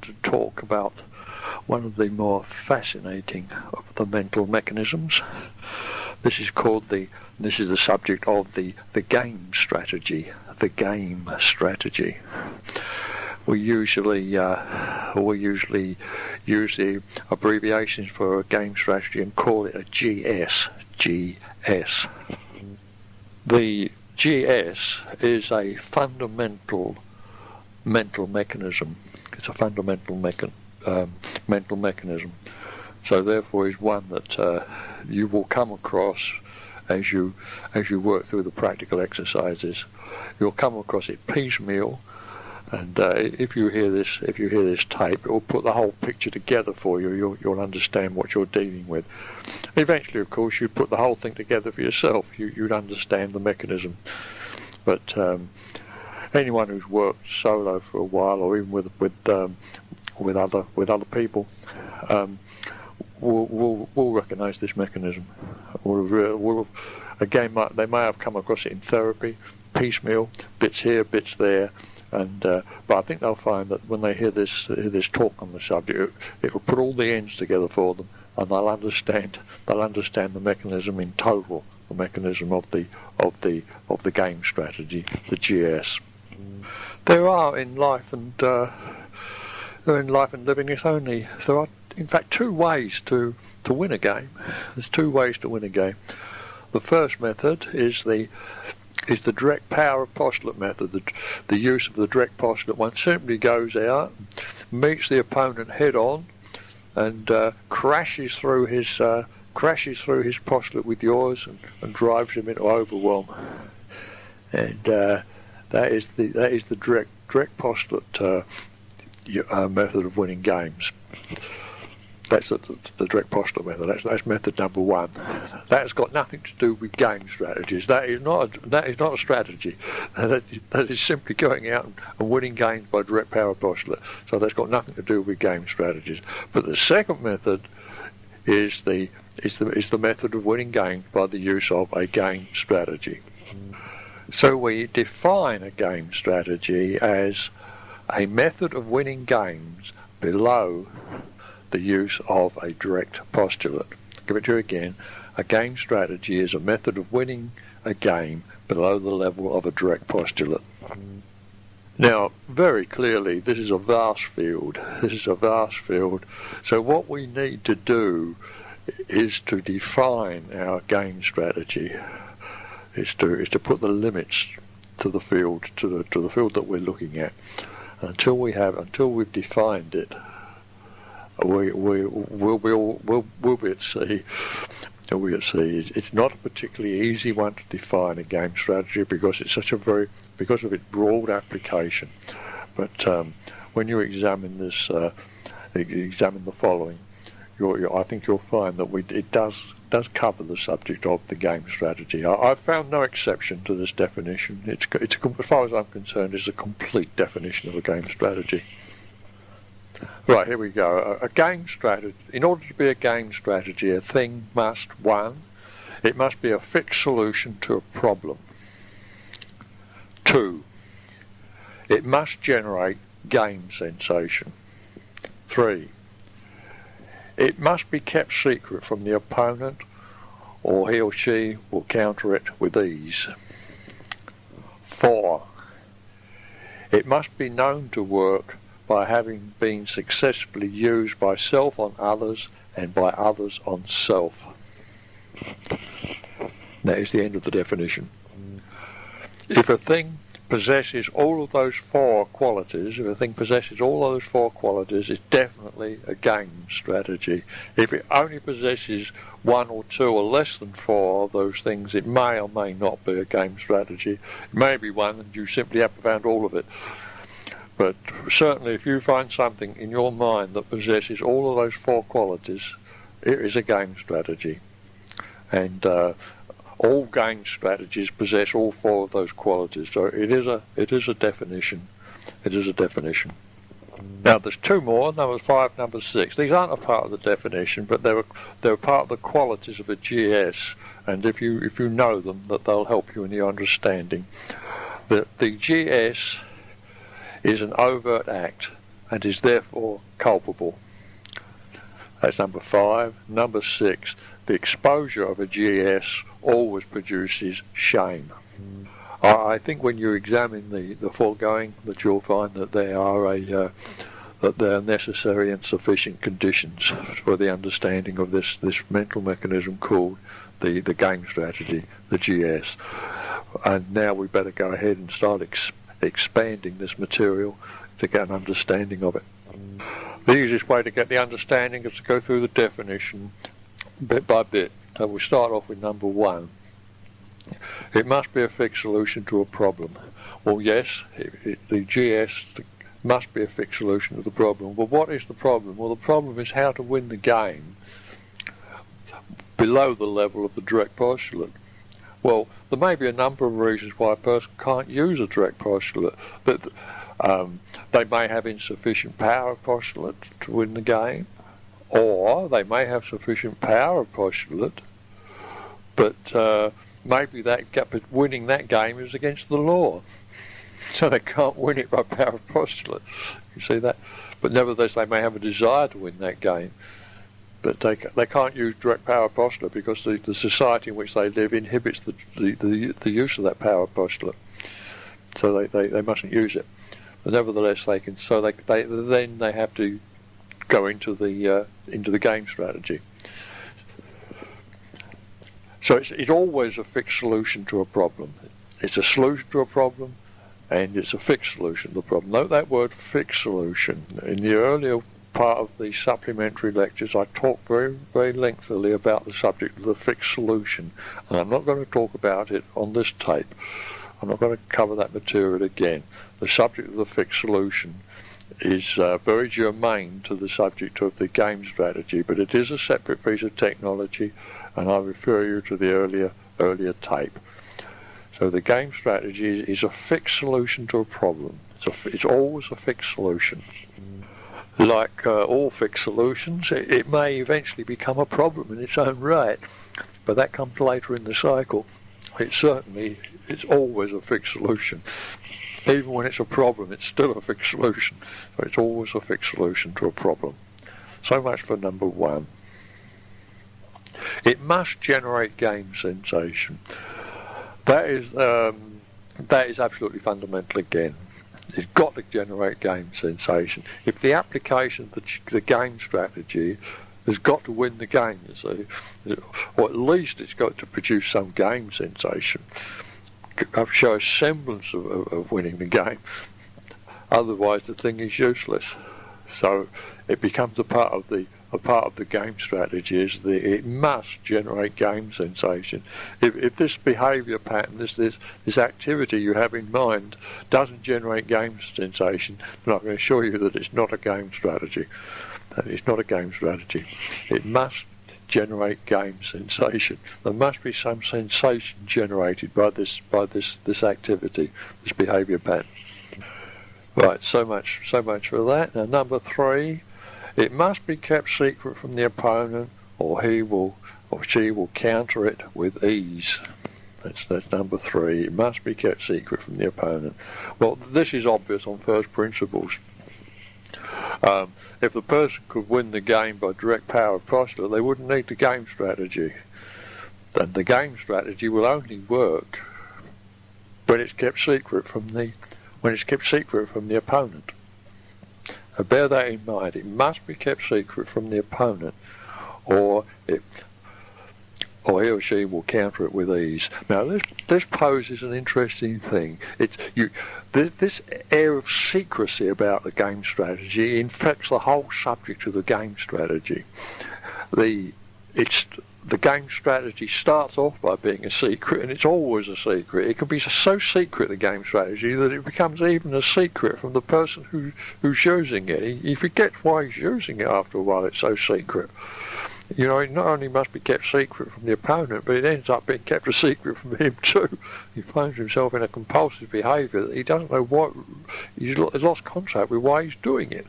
to talk about one of the more fascinating of the mental mechanisms. This is the subject of the game strategy. The game strategy. We usually use the abbreviations for a game strategy and call it a GS. GS. The GS is a fundamental mental mechanism. It's a fundamental mental mechanism. So therefore is one that you will come across as you work through the practical exercises. You'll come across it piecemeal, and if you hear this tape, it will put the whole picture together for you. You'll understand what you're dealing with. Eventually, of course, you'd put the whole thing together for yourself. You'd understand the mechanism. But anyone who's worked solo for a while, or even with other people, will recognise this mechanism. Again, they may have come across it in therapy, piecemeal, bits here, bits there. And but I think they'll find that when they hear this talk on the subject, it will put all the ends together for them, and they'll understand the mechanism in total, the mechanism of the game strategy, the GS. There are in life and living there are in fact two ways to win a game. There's two ways to win a game. The first method is the direct power of postulate method, the use of the direct postulate. One simply goes out, meets the opponent head on, and crashes through his postulate with yours and drives him into overwhelm. And that is the direct postulate method of winning games. That's the direct postulate method. That's method number one. That has got nothing to do with game strategies. That is not a strategy. That is simply going out and winning games by direct power postulate. So that's got nothing to do with game strategies. But the second method is the method of winning games by the use of a game strategy. So we define a game strategy as a method of winning games below the use of a direct postulate. I'll give it to you again. A game strategy is a method of winning a game below the level of a direct postulate. Now, very clearly, this is a vast field. So what we need to do is to define our game strategy. Is to put the limits to the field, to the field that we're looking at. Until we've defined it, we'll be at sea. It's not a particularly easy one to define, a game strategy, because it's because of its broad application. But when you examine this, examine the following, I think you'll find that it does cover the subject of the game strategy. I've found no exception to this definition. It's as far as I'm concerned, it's a complete definition of a game strategy. Right, here we go. A game strategy. In order to be a game strategy, a thing must, one, it must be a fixed solution to a problem. Two, it must generate game sensation. Three, it must be kept secret from the opponent, or he or she will counter it with ease. 4. It must be known to work by having been successfully used by self on others and by others on self. That is the end of the definition. If a thing possesses all of those four qualities, it's definitely a game strategy. If it only possesses one or two or less than four of those things, it may or may not be a game strategy. It may be one and you simply haven't found all of it. But certainly if you find something in your mind that possesses all of those four qualities, it is a game strategy. And all game strategies possess all four of those qualities. So it is a definition. It is a definition. Now there's two more, number 5, number 6. These aren't a part of the definition, but they're part of the qualities of a GS. And if you know them, that they'll help you in your understanding. The GS is an overt act, and is therefore culpable. That's number 5. Number 6, the exposure of a GS always produces shame. I think when you examine the foregoing, that you'll find that they are that they are necessary and sufficient conditions for the understanding of this mental mechanism called the game strategy, the GS. And now we better go ahead and start expanding this material to get an understanding of it. The easiest way to get the understanding is to go through the definition bit by bit. So we'll start off with number 1. It must be a fixed solution to a problem. Well, yes, the GS must be a fixed solution to the problem. Well, what is the problem? Well, the problem is how to win the game below the level of the direct postulate. Well, there may be a number of reasons why a person can't use a direct postulate. But they may have insufficient power of postulate to win the game, or they may have sufficient power of postulate, but maybe winning that game is against the law, so they can't win it by power of postulate. You see that? But nevertheless, they may have a desire to win that game, but they can't use direct power of postulate because the society in which they live inhibits the use of that power of postulate, so they mustn't use it. But nevertheless, they can. So then they have to go into the game strategy. So it's always a fixed solution to a problem. It's a solution to a problem, and it's a fixed solution to the problem. Note that word, fixed solution. In the earlier part of the supplementary lectures, I talked very, very lengthily about the subject of the fixed solution, and I'm not going to talk about it on this tape. I'm not going to cover that material again. The subject of the fixed solution is very germane to the subject of the game strategy, but it is a separate piece of technology, and I refer you to the earlier tape. So the game strategy is a fixed solution to a problem. It's always a fixed solution. Like all fixed solutions, it may eventually become a problem in its own right, but that comes later in the cycle. It's always a fixed solution. Even when it's a problem, it's still a fixed solution. So it's always a fixed solution to a problem. So much for number 1. It must generate game sensation. That is absolutely fundamental again. It's got to generate game sensation. If the application of the game strategy has got to win the game, you see, or at least it's got to produce some game sensation, show a semblance of winning the game. Otherwise, the thing is useless. So it becomes a part of the game strategy. It must generate game sensation. If this behaviour pattern, this activity you have in mind, doesn't generate game sensation, then I can assure you that it's not a game strategy. It's not a game strategy. It must generate game sensation. There must be some sensation generated by this activity, this behaviour pattern. Right, so much for that. Now number 3, it must be kept secret from the opponent, or he or she will counter it with ease. That's number 3. It must be kept secret from the opponent. Well, this is obvious on first principles. If the person could win the game by direct power of postulate, they wouldn't need the game strategy. And the game strategy will only work when it's kept secret from the opponent. So bear that in mind. It must be kept secret from the opponent, or he or she will counter it with ease. Now, this poses an interesting thing. This air of secrecy about the game strategy infects the whole subject of the game strategy. The game strategy starts off by being a secret, and it's always a secret. It can be so secret, the game strategy, that it becomes even a secret from the person who's using it. He forgets why he's using it after a while. It's so secret. You know, it not only must be kept secret from the opponent, but it ends up being kept a secret from him too. He finds himself in a compulsive behaviour that he doesn't know what. He's lost contact with why he's doing it.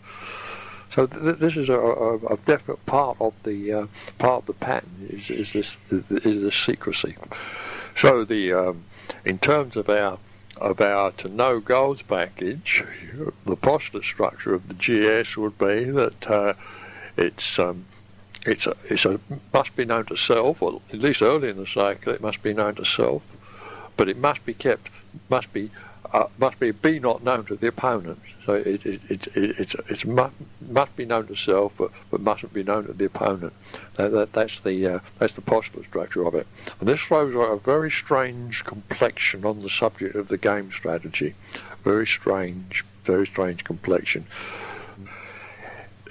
So this is a definite part of the pattern. Is this secrecy? So in terms of our of our to-know goals package, the postulate structure of the GS would be that it's must be known to self, or at least early in the cycle it must be known to self, but it must be not known to the opponent. So it must be known to self, but mustn't be known to the opponent. That's the postulate structure of it. And this throws a very strange complexion on the subject of the game strategy. Very strange complexion.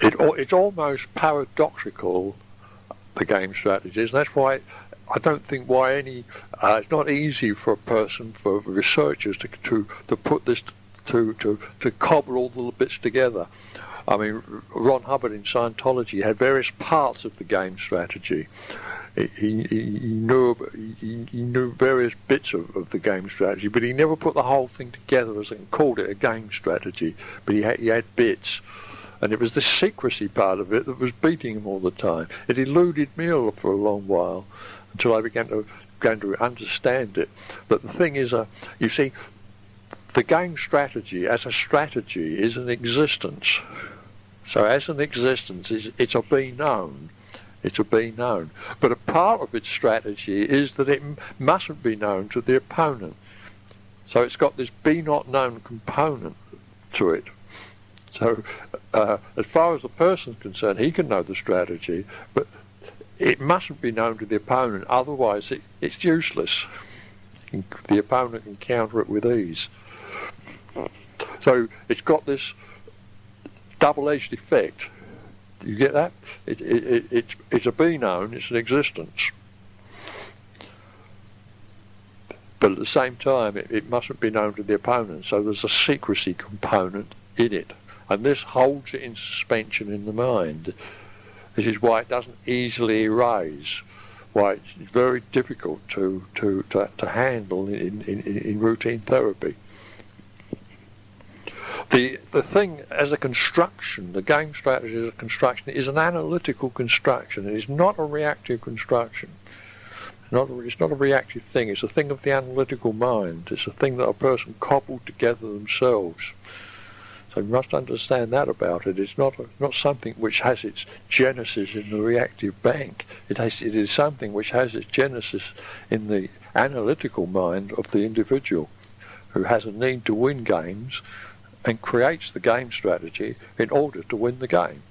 It's almost paradoxical, the game strategies, and that's why I don't think it's not easy for researchers to put this, to cobble all the little bits together. I mean, Ron Hubbard in Scientology had various parts of the game strategy. He knew various bits of the game strategy, but he never put the whole thing together and called it a game strategy. But he had bits. And it was the secrecy part of it that was beating him all the time. It eluded me for a long while until I began to understand it. But the thing is, you see, the game strategy as a strategy is an existence. So as an existence, it's a be known. It's a be known. But a part of its strategy is that it mustn't be known to the opponent. So it's got this be not known component to it. So, as far as the person's concerned, he can know the strategy, but it mustn't be known to the opponent, otherwise it's useless. The opponent can counter it with ease. So it's got this double-edged effect. You get that? It's a be known, it's an existence. But at the same time, it mustn't be known to the opponent, so there's a secrecy component in it. And this holds it in suspension in the mind. This is why it doesn't easily erase, why it's very difficult to handle in routine therapy. The thing as a construction, the game strategy as a construction, is an analytical construction. It is not a reactive construction. It's not a reactive thing. It's a thing of the analytical mind. It's a thing that a person cobbled together themselves. So you must understand that about it. It's not something which has its genesis in the reactive bank. It is something which has its genesis in the analytical mind of the individual, who has a need to win games and creates the game strategy in order to win the game.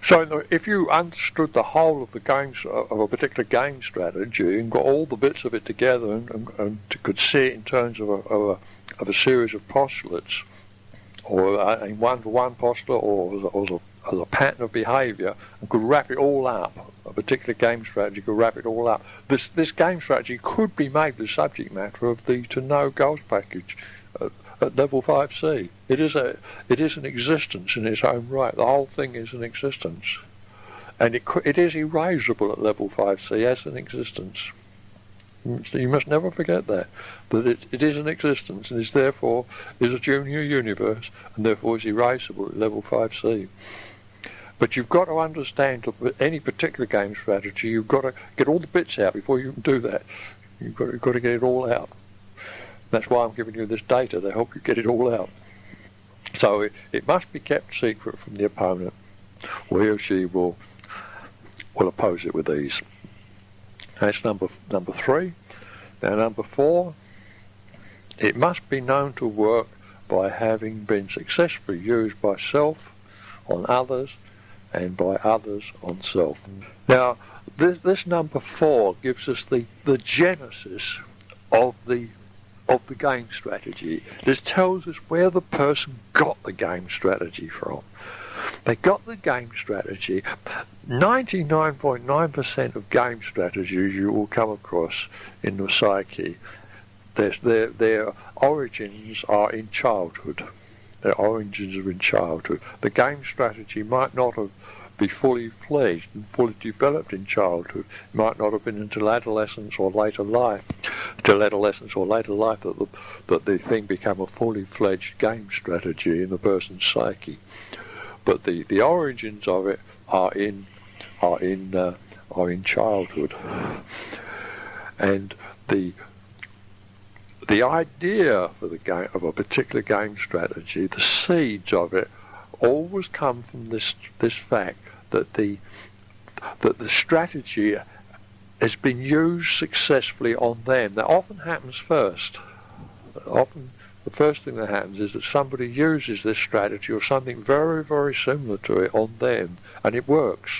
So if you understood the whole of the games of a particular game strategy and got all the bits of it together and could see it in terms of a series of postulates, or a one-to-one postulate, or as a pattern of behaviour, and could wrap it all up, a particular game strategy could wrap it all up. This game strategy could be made the subject matter of the to-know goals package at level 5C. It is an existence in its own right. The whole thing is an existence. And it is erasable at level 5C as an existence. So you must never forget that it is an existence, and is therefore is a junior universe, and therefore is erasable at level 5C. But you've got to understand any particular game strategy. You've got to get all the bits out before you can do that. You've got to get it all out. That's why I'm giving you this data, to help you get it all out. So it must be kept secret from the opponent, or he or she will oppose it with ease. That's number 3. Now number 4, it must be known to work by having been successfully used by self on others and by others on self. Now this number 4 gives us the genesis of the game strategy. This tells us where the person got the game strategy from. They got the game strategy. 99.9% of game strategies you will come across in the psyche, their origins are in childhood. Their origins are in childhood. The game strategy might not be fully fledged and fully developed in childhood. It might not have been until adolescence or later life, that the thing became a fully fledged game strategy in the person's psyche. But the origins of it are in childhood, and the the idea for the game of a particular game strategy, the seeds of it, always come from this fact that the strategy has been used successfully on them. That often happens first. Often the first thing that happens is that somebody uses this strategy or something very, very similar to it on them, and it works.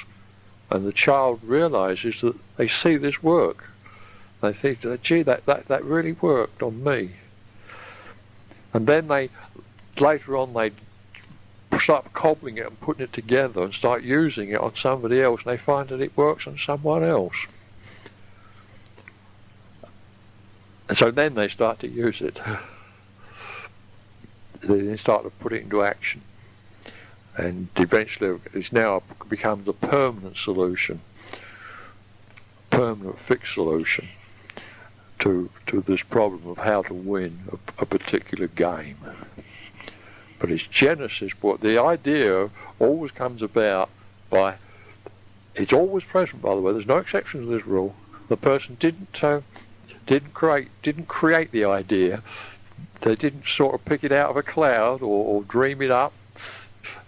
And the child realizes that they see this work. They think, gee, that really worked on me. And then later on they start cobbling it and putting it together and start using it on somebody else, and they find that it works on someone else. And so then they start to use it. They start to put it into action. And eventually it now becomes a permanent solution, permanent fixed solution to this problem of how to win a particular game. But its genesis, what the idea always comes about by, it's always present, by the way, there's no exception to this rule. The person didn't create the idea. They didn't sort of pick it out of a cloud or dream it up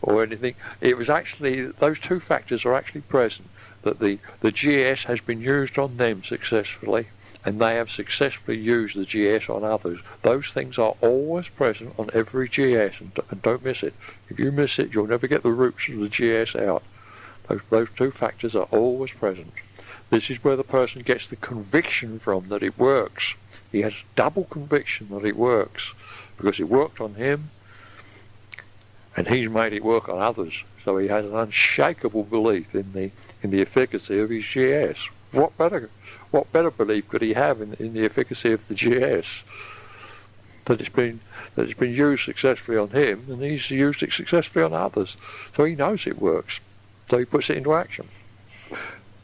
or anything. It was actually, those two factors are actually present, that the GS has been used on them successfully, and they have successfully used the GS on others. Those things are always present on every GS, and don't miss it. If you miss it, you'll never get the roots of the GS out. Those two factors are always present. This is where the person gets the conviction from that it works. He has double conviction that it works, because it worked on him, and he's made it work on others. So he has an unshakable belief in the efficacy of his GS. What better belief could he have in the efficacy of the GS? That it's been used successfully on him, and he's used it successfully on others. So he knows it works. So he puts it into action.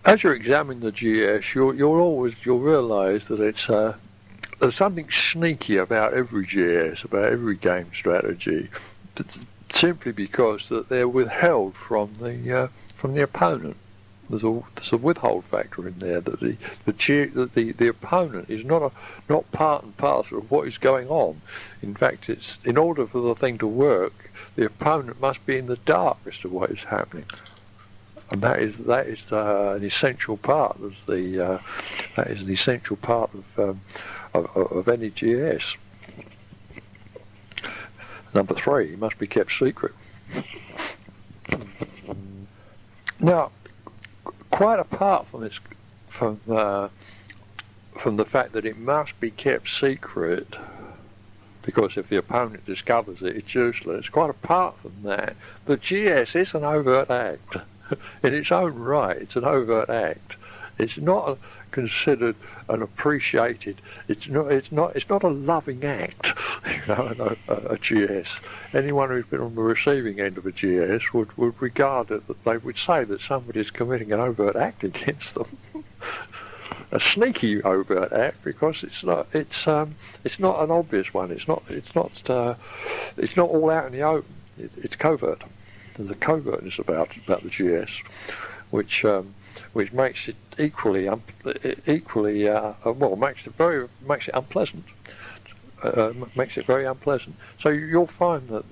As you examine the GS, you'll realise that there's something sneaky about every GS, about every game strategy, simply because that they're withheld from the opponent. There's a withhold factor in there, that the opponent is not part and parcel of what is going on. In fact, it's, in order for the thing to work, the opponent must be in the dark as to what is happening, and that is an essential part of any GS. Number 3, it must be kept secret. Now, quite apart from the fact that it must be kept secret, because if the opponent discovers it, it's useless. Quite apart from that, the GS is an overt act. In its own right, it's an overt act. It's not considered an appreciated. It's not a loving act. A GS. Anyone who's been on the receiving end of a GS would regard it, that they would say that somebody is committing an overt act against them. A sneaky overt act, because it's not an obvious one. It's not all out in the open. It's covert. There's a covertness about the GS, which makes it makes it unpleasant. Makes it very unpleasant. So you'll find that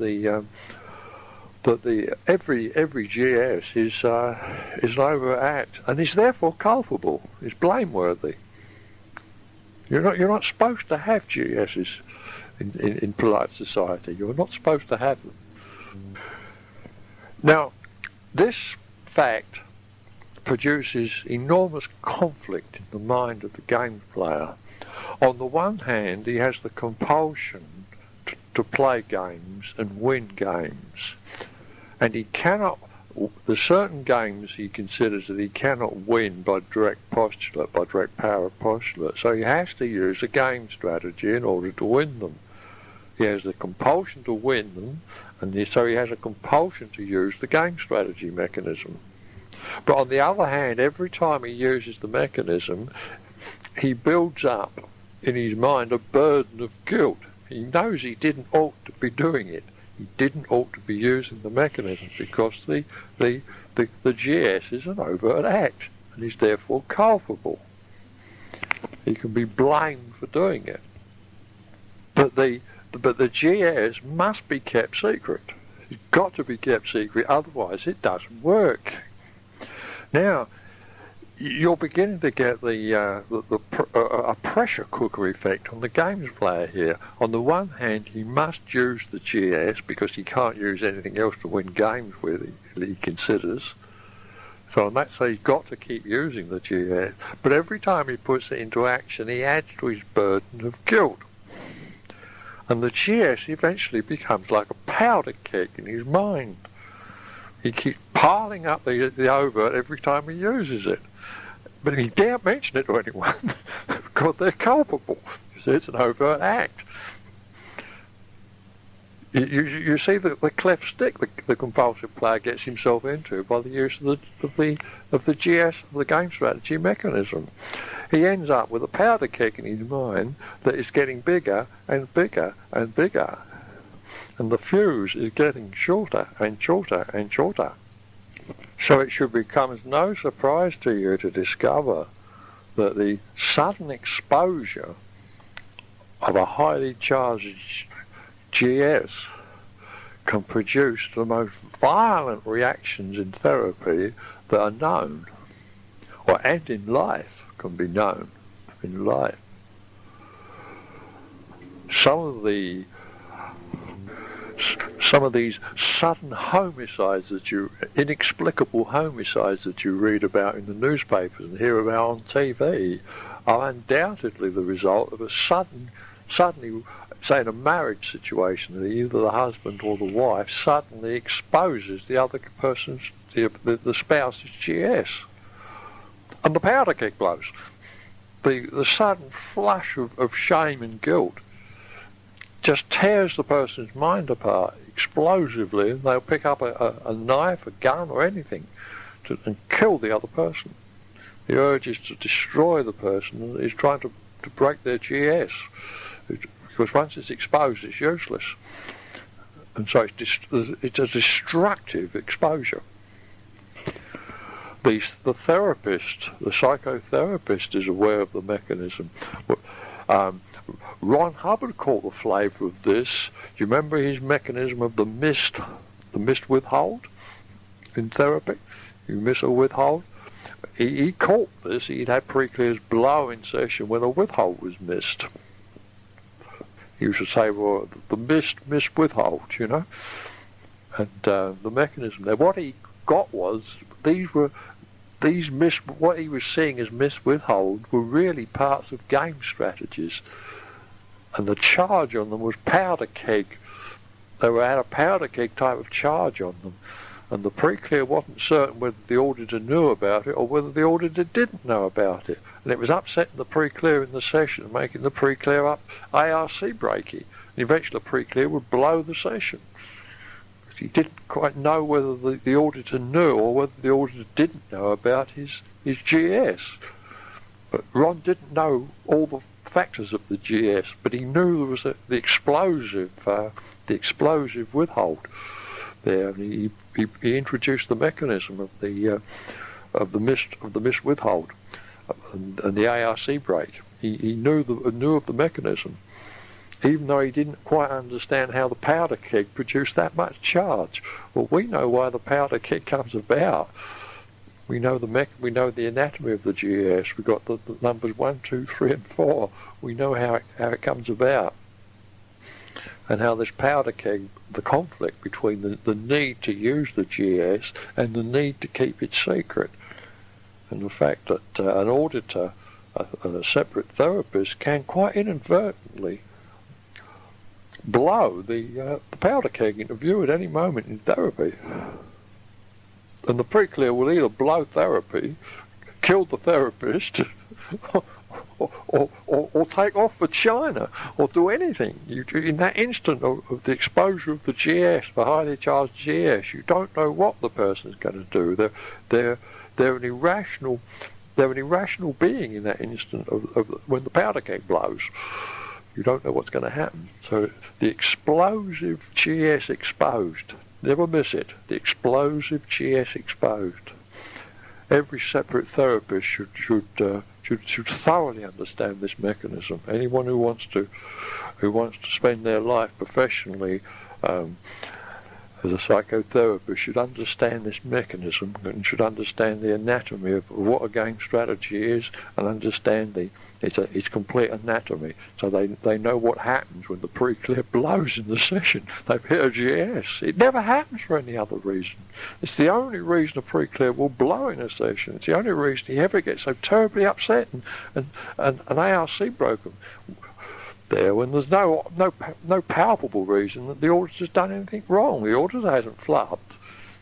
every GS is an overt act, and is therefore culpable. Is blameworthy. You're not supposed to have GSs in polite society. You're not supposed to have them. Now, this fact produces enormous conflict in the mind of the game player. On the one hand, he has the compulsion to play games and win games, and he cannot. There's certain games he considers that he cannot win by direct postulate, by direct power of postulate. So he has to use a game strategy in order to win them. He has the compulsion to win them, and so he has a compulsion to use the game strategy mechanism. But on the other hand, every time he uses the mechanism, he builds up in his mind a burden of guilt. He knows he didn't ought to be doing it. He didn't ought to be using the mechanism, because the GS is an overt act, and is therefore culpable. He can be blamed for doing it. But the GS must be kept secret. It's got to be kept secret, otherwise it doesn't work. Now, you're beginning to get a pressure cooker effect on the games player here. On the one hand, he must use the GS because he can't use anything else to win games with, he considers. So on that side, he's got to keep using the GS. But every time he puts it into action, he adds to his burden of guilt. And the GS eventually becomes like a powder keg in his mind. He keeps piling up the overt every time he uses it. But he daren't mention it to anyone because they're culpable. You see, it's an overt act. You see the cleft stick the compulsive player gets himself into by the use of the GS, the game strategy mechanism. He ends up with a powder keg in his mind that is getting bigger and bigger and bigger. And the fuse is getting shorter and shorter and shorter. So it should become as no surprise to you to discover that the sudden exposure of a highly charged GS can produce the most violent reactions in therapy that are known, and in life can be known in life. Some of these sudden homicides inexplicable homicides that you read about in the newspapers and hear about on TV are undoubtedly the result of a suddenly, say in a marriage situation, either the husband or the wife suddenly exposes the other person's, the spouse's GS. And the powder keg blows. The sudden flush of shame and guilt just tears the person's mind apart explosively, and they'll pick up a knife, a gun, or anything and kill the other person. The urge is to destroy the person and is trying to break their GS, because once it's exposed, it's useless. And so it's a destructive exposure. The therapist, the psychotherapist, is aware of the mechanism. Ron Hubbard caught the flavour of this. Do you remember his mechanism of the mist withhold in therapy? You miss or withhold? He caught this. He'd had preclears blow in session when a withhold was missed. He used to say, well, the mist withhold, you know. And the mechanism there, what he got was, what he was seeing as miss withhold were really parts of game strategies. And the charge on them was powder keg. They had a powder keg type of charge on them. And the pre-clear wasn't certain whether the auditor knew about it or whether the auditor didn't know about it. And it was upsetting the pre-clear in the session, making the pre-clear up ARC breaky. And eventually the pre-clear would blow the session. He didn't quite know whether the auditor knew or whether the auditor didn't know about his GS. But Ron didn't know all the factors of the GS, but he knew there was the explosive withhold there, and he introduced the mechanism of the mist withhold and the ARC break. He knew of the mechanism, even though he didn't quite understand how the powder keg produced that much charge. Well, we know why the powder keg comes about. We know the anatomy of the GS. We've got the numbers 1, 2, 3, and 4. We know how it comes about, and how this powder keg, the conflict between the need to use the GS and the need to keep it secret, and the fact that an auditor, a separate therapist, can quite inadvertently blow the powder keg into view at any moment in therapy. And the pre-clear will either blow therapy, kill the therapist, or take off for China, or do anything. In that instant of the exposure of the GS, the highly charged GS, you don't know what the person's going to do. They're an irrational being in that instant of when the powder keg blows. You don't know what's going to happen. So the explosive GS exposed. Never miss it. The explosive GS exposed. Every separate therapist should should thoroughly understand this mechanism. Anyone who wants to spend their life professionally as a psychotherapist should understand this mechanism and should understand the anatomy of what a game strategy is, and understand its complete anatomy, so they know what happens when the pre-clear blows in the session. They've hit a GS. It never happens for any other reason. It's the only reason a pre-clear will blow in a session. It's the only reason he ever gets so terribly upset and an ARC broken there, when there's no palpable reason that the auditor's done anything wrong. The auditor hasn't flubbed.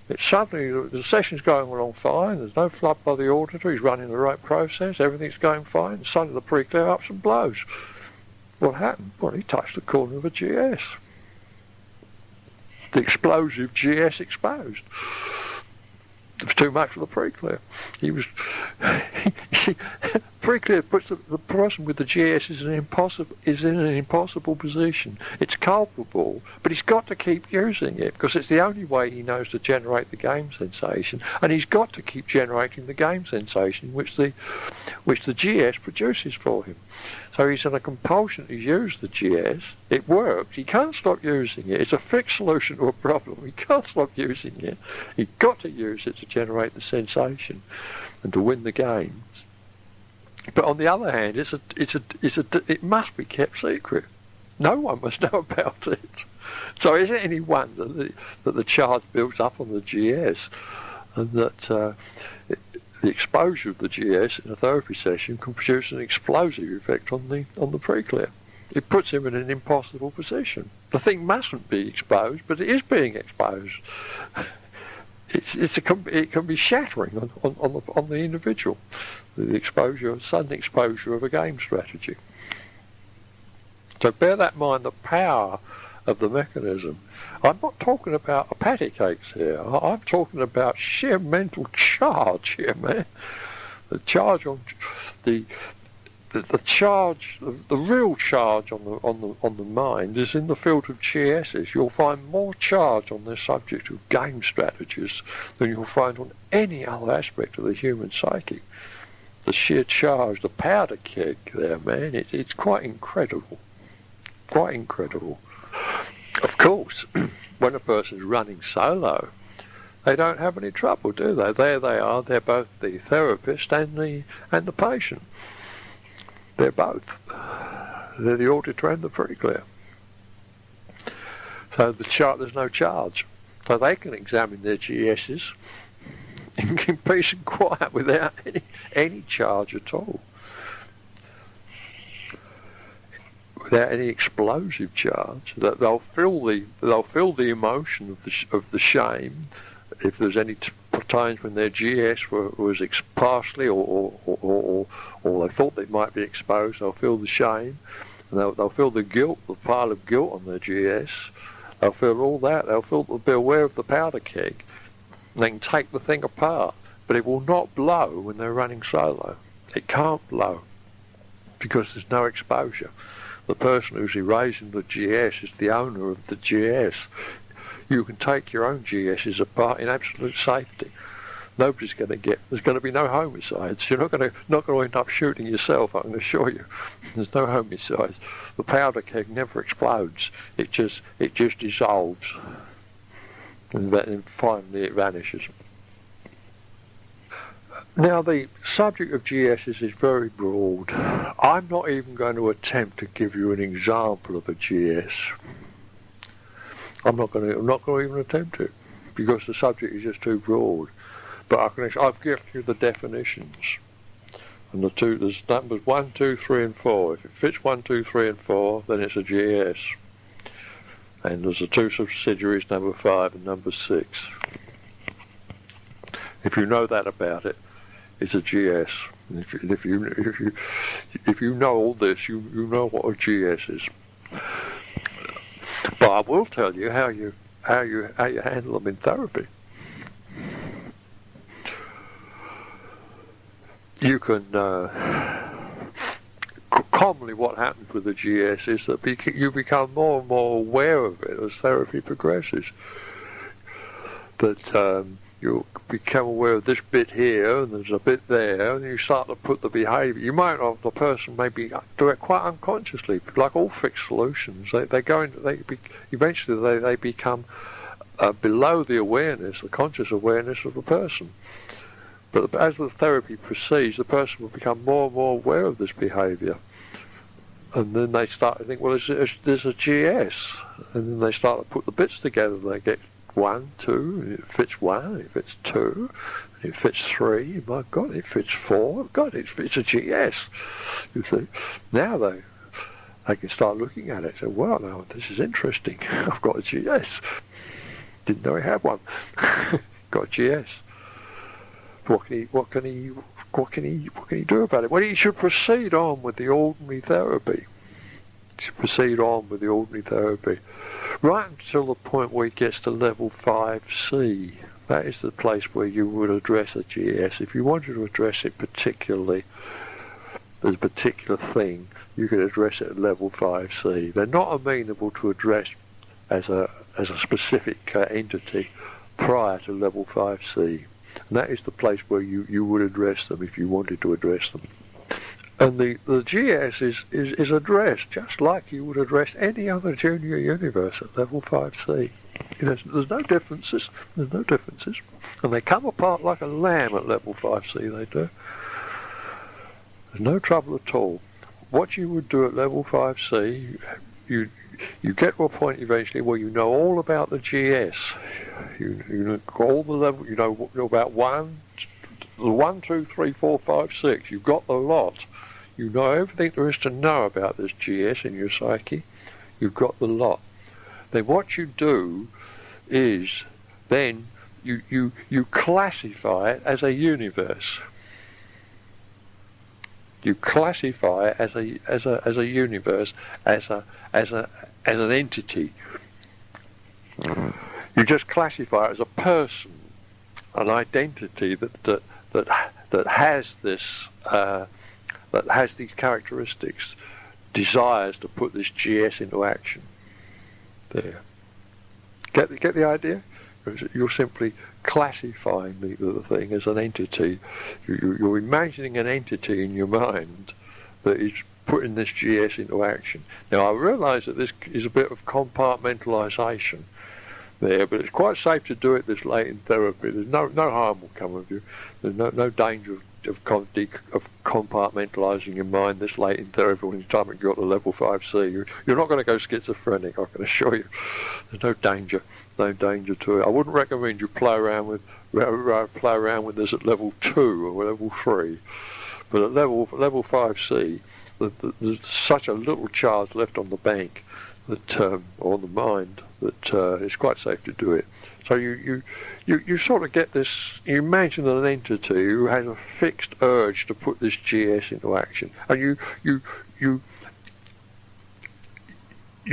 It's suddenly the session's going along fine. There's no flub by the auditor. He's running the right process. Everything's going fine. Suddenly the pre-clear ups and blows. What happened? Well, he touched the corner of a GS. The explosive GS exposed. It was too much for the pre-clear. He was, you see, pre-clear puts the person with the GS is in an impossible position. It's culpable, but he's got to keep using it because it's the only way he knows to generate the game sensation, and he's got to keep generating the game sensation which the GS produces for him. So he's on a compulsion to use the GS. It works. He can't stop using it. It's a fixed solution to a problem. He can't stop using it. He's got to use it to generate the sensation and to win the games. But on the other hand, it must be kept secret. No one must know about it. So is it any wonder that the charge builds up on the GS, and that the exposure of the GS in a therapy session can produce an explosive effect on the pre-clear. It puts him in an impossible position. The thing mustn't be exposed, but it is being exposed. It can be shattering on the individual, the sudden exposure of a game strategy. So bear that in mind, the power of the mechanism. I'm not talking about a patty cakes here. I'm talking about sheer mental charge here, man. The charge on the charge, the real charge on the mind is in the field of GSs. You'll find more charge on the subject of game strategies than you'll find on any other aspect of the human psyche. The sheer charge, the powder keg there, man, it's quite incredible. Quite incredible. Of course, when a person's running solo, they don't have any trouble, do they? There they are. They're both the therapist and the patient. They're both. They're the auditor and the pre-clear. So there's no charge. So they can examine their GSs in peace and quiet without any charge at all. Without any explosive charge. That they'll feel the emotion of the shame. If there's any times when their GS was partially or they thought they might be exposed, they'll feel the shame, and they'll feel the guilt, the pile of guilt on their GS. They'll feel all that. They'll be aware of the powder keg. They can take the thing apart, but it will not blow when they're running solo. It can't blow because there's no exposure. The person who's erasing the GS is the owner of the GS. You can take your own GSs apart in absolute safety. Nobody's going to there's going to be no homicides. You're not going to end up shooting yourself, I can assure you. There's no homicides. The powder keg never explodes. It just dissolves. And then finally it vanishes. Now, the subject of GSs is very broad. I'm not even going to attempt to give you an example of a GS. I'm not going to even attempt it because the subject is just too broad. But I've given you the definitions, and there's numbers 1, 2, 3, and 4. If it fits 1, 2, 3, and 4, then it's a GS. And there's the two subsidiaries, number 5 and number 6. If you know that about it, it's a GS. And if you know all this, you know what a GS is. But I will tell you how you handle them in therapy. You can commonly what happens with the GS is that you become more and more aware of it as therapy progresses. That you become aware of this bit here and there's a bit there, and you start to put the behaviour. You might have the person maybe do it quite unconsciously, like all fixed solutions. Eventually they become below the awareness, the conscious awareness of the person. But as the therapy proceeds, the person will become more and more aware of this behaviour. And then they start to think, well, there's a GS. And then they start to put the bits together. They get 1, 2, and it fits 1, it fits 2, and it fits 3. My God, it fits 4. God, it's a GS. You see, now they can start looking at it and say, well, now this is interesting. I've got a GS. Didn't know I had one. Got a GS. What can he do about it? Well, he should proceed on with the ordinary therapy. Right until the point where he gets to level 5C. That is the place where you would address a GS. If you wanted to address it particularly, as a particular thing, you could address it at level 5C. They're not amenable to address as a specific entity prior to level 5C. And that is the place where you would address them if you wanted to address them. And the GS is addressed just like you would address any other junior universe at level 5C. There's no differences. And they come apart like a lamb at level 5C, they do. There's no trouble at all. What you would do at level 5C, you get to a point eventually where you know all about the GS. You know all the level. You know about 1, 2, 3, 4, 5, 6. You've got the lot. You know everything there is to know about this GS in your psyche. You've got the lot. Then what you do is then you classify it as a universe. You classify it as a universe, as an entity. You just classify it as a person, an identity that has this that has these characteristics, desires to put this GS into action. There. Get the idea? You're simply classifying the thing as an entity. You're imagining an entity in your mind that is putting this GS into action. Now, I realise that this is a bit of compartmentalisation there, but it's quite safe to do it this late in therapy. There's no harm will come of you. There's no danger of compartmentalising your mind this late in therapy when you time you got to level 5C. You're not going to go schizophrenic, I can assure you. There's no danger to it. I wouldn't recommend you play around with this at level 2 or level 3. But at level 5C, there's such a little charge left on the bank that on the mind that it's quite safe to do it. So you sort of get this. You imagine an entity who has a fixed urge to put this GS into action, and you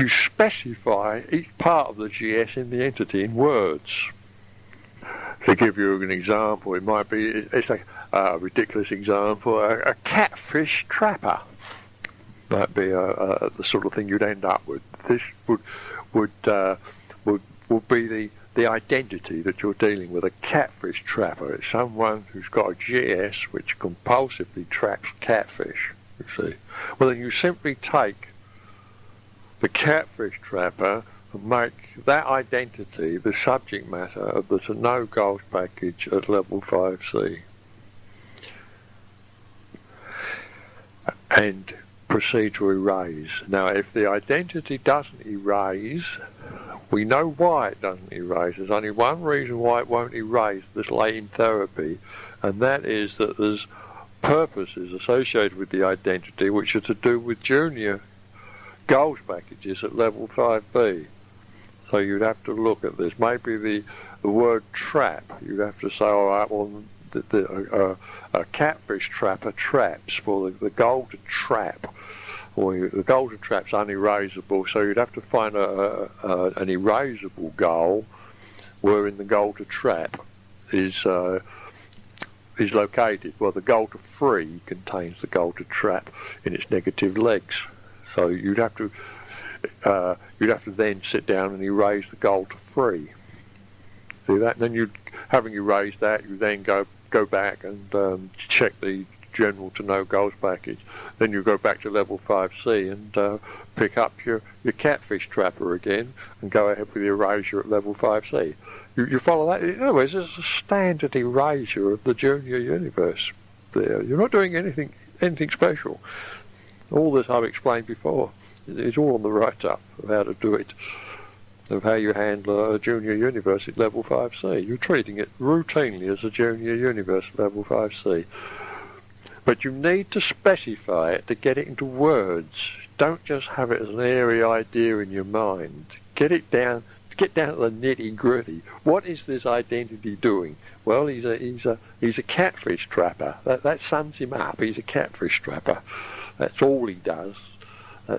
specify each part of the GS in the entity in words. To give you an example, it might be, it's a ridiculous example, a catfish trapper might be the sort of thing you'd end up with. This would be the identity that you're dealing with. A catfish trapper. It's someone who's got a GS which compulsively traps catfish, you see. Well, then you simply take the catfish trapper and make that identity the subject matter of the to know goals package at level 5C. And proceed to erase. Now, if the identity doesn't erase, we know why it doesn't erase. There's only one reason why it won't erase this late in therapy, and that is that there's purposes associated with the identity which are to do with junior goals packages at level 5B. So you'd have to look at this. Maybe the word trap, you'd have to say, all right, well, a catfish trapper traps, for the goal to trap, or the goal to trap's unerasable, so you'd have to find an erasable goal wherein the goal to trap is located. Well, the goal to free contains the goal to trap in its negative legs, so you'd have to then sit down and erase the goal to free. see that. And then you, having erased that, you then go back and check the general to no goals package. Then you go back to level 5C and pick up your catfish trapper again and go ahead with the erasure at level 5C. You follow that? In other words, it's a standard erasure of the junior universe there. You're not doing anything special. All this I've explained before. It's all on the write-up of how to do it, of how you handle a junior universe at level 5C. You're treating it routinely as a junior universe at level 5C. But you need to specify it to get it into words. Don't just have it as an airy idea in your mind. Get down to the nitty-gritty. What is this identity doing? Well, he's a catfish trapper. That sums him up. He's a catfish trapper. That's all he does.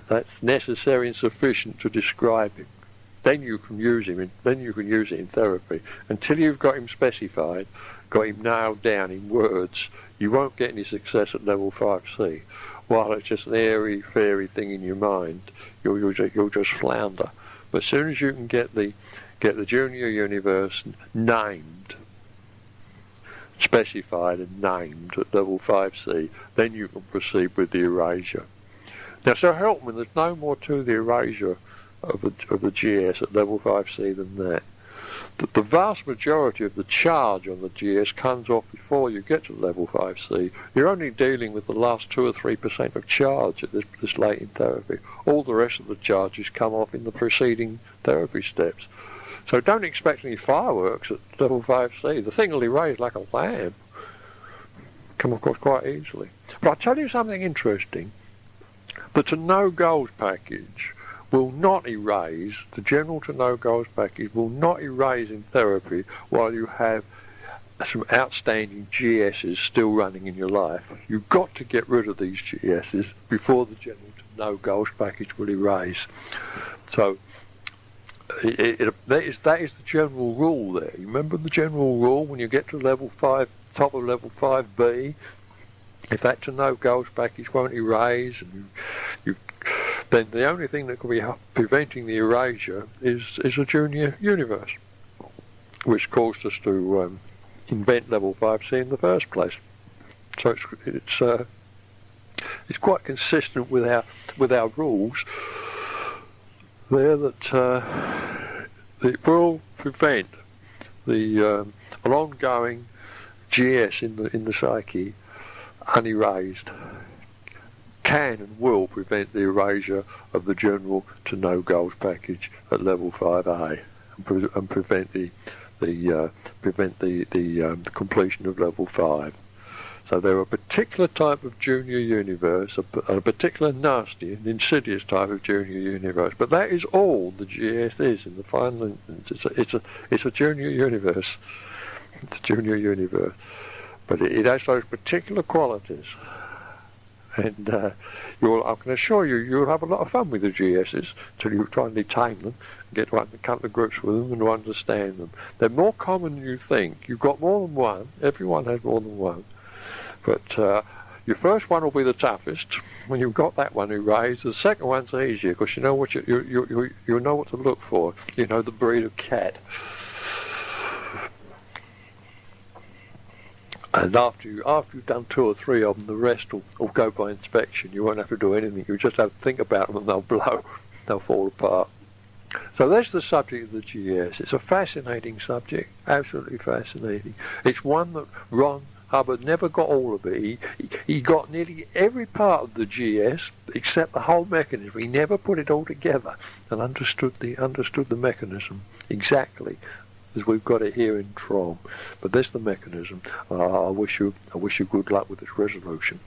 That's necessary and sufficient to describe him. Then you can use him. Then you can use it in therapy. Until you've got him specified, got him nailed down in words, you won't get any success at level 5C. While it's just an airy, fairy thing in your mind, you'll just flounder. But as soon as you can get the junior universe named, specified and named at level 5C, then you can proceed with the erasure. Now, so help me, there's no more to the erasure of the GS at level 5C than that. The vast majority of the charge on the GS comes off before you get to level 5C. You're only dealing with the last 2 or 3% of charge at this late in therapy. All the rest of the charges come off in the preceding therapy steps. So don't expect any fireworks at level 5C. The thing will erase like a lamb. Come across quite easily. But I'll tell you something interesting. The to no goals package will not erase, the general to no goals package will not erase in therapy while you have some outstanding GSs still running in your life. You've got to get rid of these GSs before the general to no goals package will erase. So that is the general rule there. You remember the general rule when you get to level 5, top of level 5B, if that to no goals package won't erase, and then the only thing that can be preventing the erasure is a junior universe, which caused us to invent level 5C in the first place. So it's quite consistent with our rules there that it will prevent an ongoing GS in the psyche unerased, can and will prevent the erasure of the general to no goals package at level 5A and prevent the completion of level 5. So there are a particular type of junior universe, a particular nasty and insidious type of junior universe, but that is all the GS is in the final instance. It's a junior universe. It's a junior universe. But it has those particular qualities. And I can assure you, you'll have a lot of fun with the GSs until you try and detain them, and get to come to grips with them and to understand them. They're more common than you think. You've got more than one. Everyone has more than one. But your first one will be the toughest. When you've got that one erased, the second one's easier because you know what you know what to look for. You know the breed of cat. And after you've done 2 or 3 of them, the rest will go by inspection. You won't have to do anything. You just have to think about them and they'll blow. They'll fall apart. So that's the subject of the GS. It's a fascinating subject, absolutely fascinating. It's one that Ron Hubbard never got all of it. He got nearly every part of the GS except the whole mechanism. He never put it all together and understood the mechanism exactly as we've got it here in TROM. But that's the mechanism. I wish you good luck with this resolution.